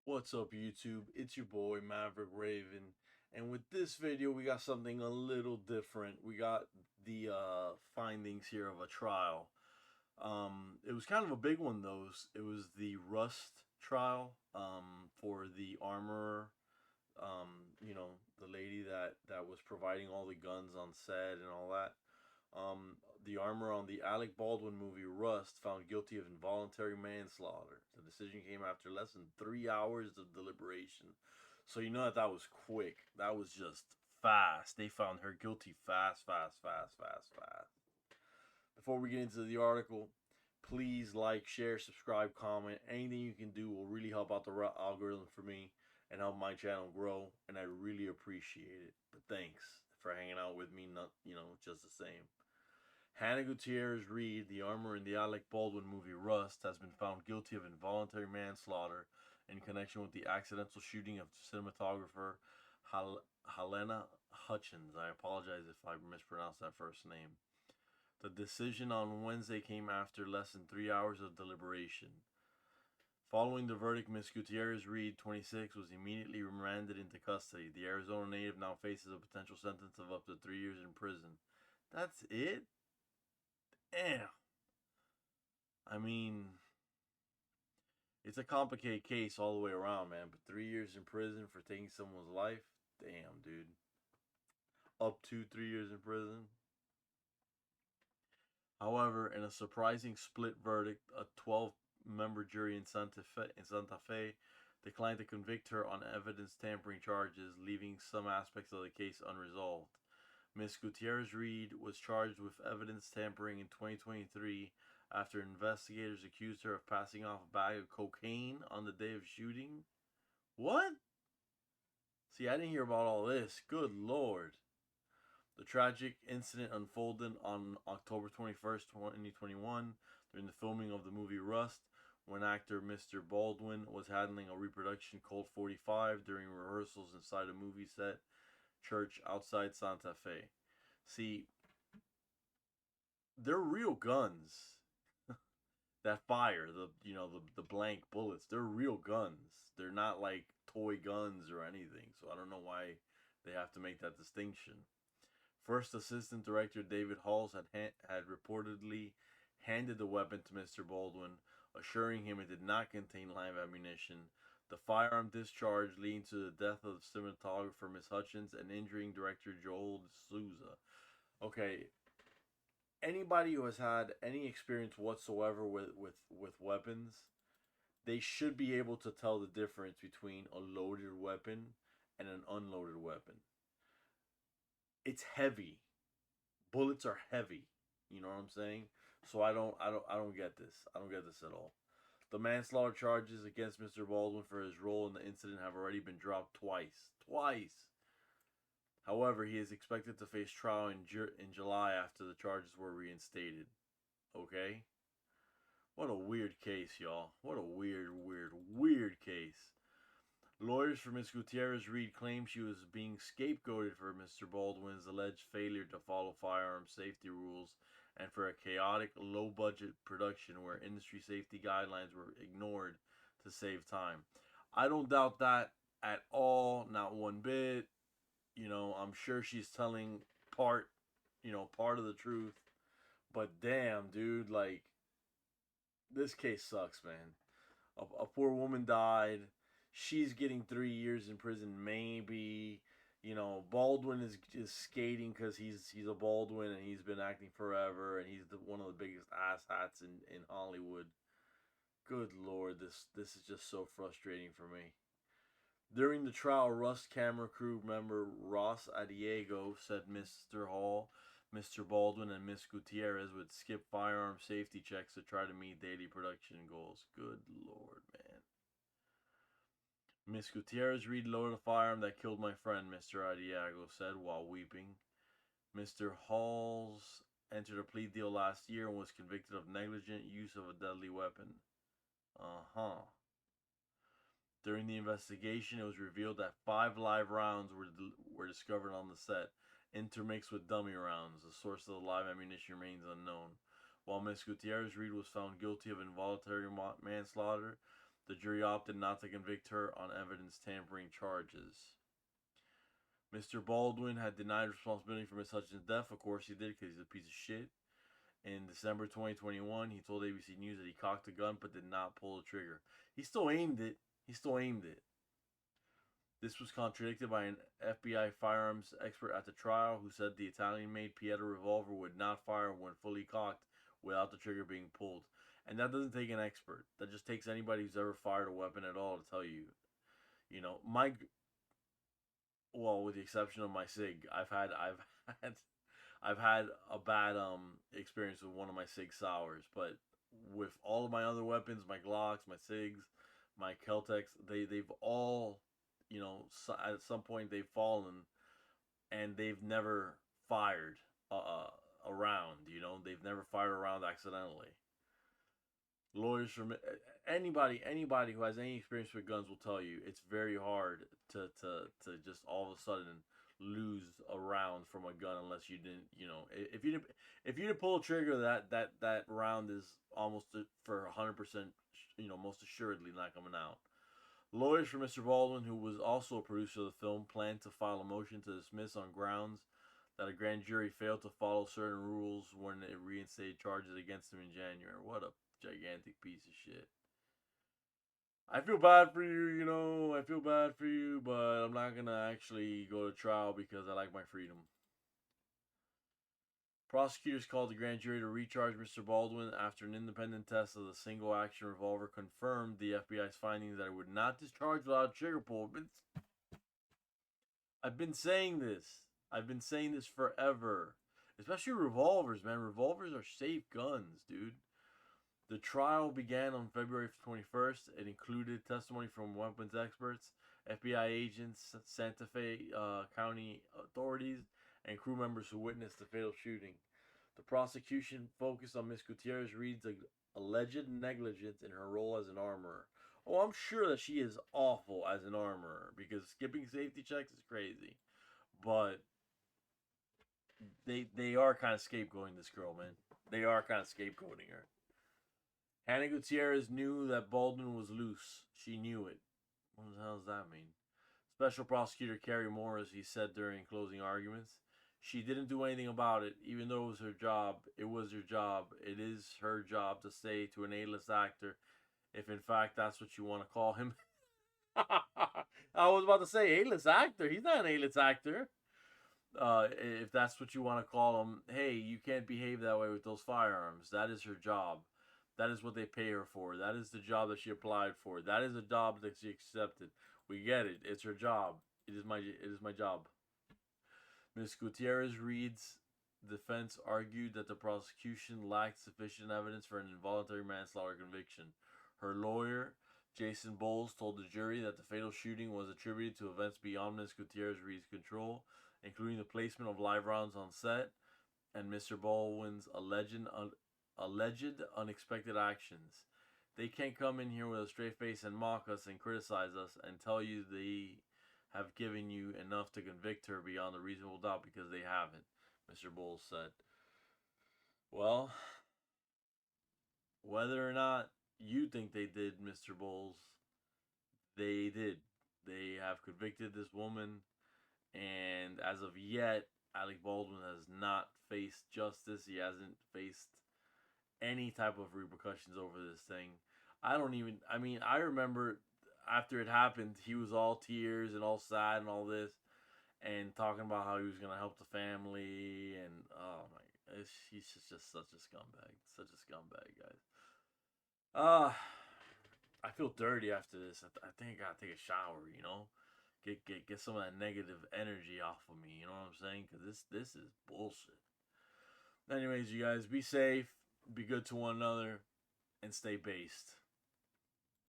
What's up, YouTube? It's your boy Maverick Raven, and with this video, we got something a little different. We got the findings here of a trial. It was kind of a big one, though. It was the Rust trial for the armorer. The lady that was providing all the guns on set and all that. The armorer on the Alec Baldwin movie Rust found guilty of involuntary manslaughter. The decision came after less than 3 hours of deliberation. So you know that was quick. That was just fast. They found her guilty fast, fast, fast, fast, fast. Before we get into the article, please like, share, subscribe, comment. Anything you can do will really help out the algorithm for me and help my channel grow. And I really appreciate it. But thanks for hanging out with me. Not just the same. Halyna Gutierrez Reed, the armorer in the Alec Baldwin movie Rust, has been found guilty of involuntary manslaughter in connection with the accidental shooting of cinematographer Halyna Hutchins. I apologize if I mispronounced that first name. The decision on Wednesday came after less than 3 hours of deliberation. Following the verdict, Ms. Gutierrez Reed, 26, was immediately remanded into custody. The Arizona native now faces a potential sentence of up to 3 years in prison. That's it? Damn. I mean, it's a complicated case all the way around, man. But 3 years in prison for taking someone's life? Damn, dude. Up to 3 years in prison. However, in a surprising split verdict, a 12-member jury in Santa Fe declined to convict her on evidence tampering charges, leaving some aspects of the case unresolved. Ms. Gutierrez Reed was charged with evidence tampering in 2023 after investigators accused her of passing off a bag of cocaine on the day of shooting. What? See, I didn't hear about all this. Good Lord. The tragic incident unfolded on October 21st, 2021, during the filming of the movie Rust, when actor Mr. Baldwin was handling a reproduction Colt 45 during rehearsals inside a movie set church outside Santa Fe. See, they're real guns that fire the blank bullets. They're real guns. They're not like toy guns or anything. So I don't know why they have to make that distinction. First Assistant Director David Halls had reportedly handed the weapon to Mr. Baldwin, assuring him it did not contain live ammunition. The firearm discharged, leading to the death of cinematographer Miss Hutchins and injuring director Joel D'Souza. Okay, anybody who has had any experience whatsoever with weapons, they should be able to tell the difference between a loaded weapon and an unloaded weapon. It's heavy. Bullets are heavy. You know what I'm saying? So I don't get this. I don't get this at all. The manslaughter charges against Mr. Baldwin for his role in the incident have already been dropped twice. Twice. However, he is expected to face trial in July after the charges were reinstated. Okay? What a weird case, y'all. What a weird case. Lawyers for Ms. Gutierrez Reed claim she was being scapegoated for Mr. Baldwin's alleged failure to follow firearm safety rules and for a chaotic, low-budget production where industry safety guidelines were ignored to save time. I don't doubt that at all, not one bit. I'm sure she's telling part of the truth. But damn, dude, like, this case sucks, man. A poor woman died. She's getting 3 years in prison, maybe. Baldwin is skating because he's a Baldwin and he's been acting forever and he's one of the biggest asshats in Hollywood. Good Lord, this is just so frustrating for me. During the trial, Rust camera crew member Ross Adiego said Mr. Hall, Mr. Baldwin, and Miss Gutierrez would skip firearm safety checks to try to meet daily production goals. Good Lord, man. Miss Gutierrez reloaded a firearm that killed my friend, Mr. Adiego said while weeping. Mr. Halls entered a plea deal last year and was convicted of negligent use of a deadly weapon. During the investigation, it was revealed that 5 live rounds were discovered on the set, intermixed with dummy rounds. The source of the live ammunition remains unknown. While Ms. Gutierrez Reed was found guilty of involuntary manslaughter, The jury opted not to convict her on evidence tampering charges. Mr. Baldwin had denied responsibility for Miss Hutchins' death. Of course he did, because he's a piece of shit. In December 2021, he told ABC News that he cocked a gun but did not pull the trigger. He still aimed it. This was contradicted by an FBI firearms expert at the trial who said the Italian-made Pieta revolver would not fire when fully cocked without the trigger being pulled. And that doesn't take an expert. That just takes anybody who's ever fired a weapon at all to tell you. You know, well, with the exception of my SIG, I've had a bad experience with one of my SIG Sauers, but with all of my other weapons, my Glocks, my SIGs, my Keltecs, they've all, you know, at some point they've fallen, and they've never fired a round. You know, they've never fired a round accidentally. Lawyers from anybody who has any experience with guns will tell you it's very hard to just all of a sudden lose a round from a gun unless you didn't, you know, if you didn't pull a trigger, that round is almost for 100%, you know, most assuredly not coming out. Lawyers for Mr. Baldwin, who was also a producer of the film, planned to file a motion to dismiss on grounds that a grand jury failed to follow certain rules when it reinstated charges against him in January. What a gigantic piece of shit. I feel bad for you, you know, I feel bad for you, but I'm not gonna actually go to trial because I like my freedom. Prosecutors called the grand jury to recharge Mr. Baldwin after an independent test of the single-action revolver confirmed the FBI's findings that it would not discharge without a trigger pull. I've been saying this. I've been saying this forever. Especially revolvers, man. Revolvers are safe guns, dude. The trial began on February 21st. It included testimony from weapons experts, FBI agents, Santa Fe County authorities, and crew members who witnessed the fatal shooting. The prosecution focused on Miss Gutierrez Reed's alleged negligence in her role as an armorer. Oh, I'm sure that she is awful as an armorer because skipping safety checks is crazy. But they are kind of scapegoating this girl, man. They are kind of scapegoating her. Hannah Gutierrez knew that Baldwin was loose. She knew it. What the hell does that mean? Special Prosecutor Carrie Morris, he said during closing arguments, she didn't do anything about it, even though it was her job. It was her job. It is her job to say to an A-list actor, if in fact that's what you want to call him. I was about to say A-list actor. He's not an A-list actor. If that's what you want to call him, hey, you can't behave that way with those firearms. That is her job. That is what they pay her for. That is the job that she applied for. That is a job that she accepted. We get it. It's her job. It is my job. Ms. Gutierrez Reed's defense argued that the prosecution lacked sufficient evidence for an involuntary manslaughter conviction. Her lawyer, Jason Bowles, told the jury that the fatal shooting was attributed to events beyond Ms. Gutierrez Reed's control, including the placement of live rounds on set and Mr. Baldwin's alleged unexpected actions. They can't come in here with a straight face and mock us and criticize us and tell you they have given you enough to convict her beyond a reasonable doubt, because they haven't, Mr. Bowles said. Well, whether or not you think they did, Mr. Bowles, they did. They have convicted this woman, and as of yet, Alec Baldwin has not faced justice. He hasn't faced any type of repercussions over this thing. I remember after it happened, he was all tears and all sad and all this, and talking about how he was going to help the family, and oh my, he's just such a scumbag, guys. I feel dirty after this. I think I gotta take a shower, you know, get some of that negative energy off of me. You know what I'm saying? Because this is bullshit. Anyways, you guys, be safe, be good to one another, and stay based.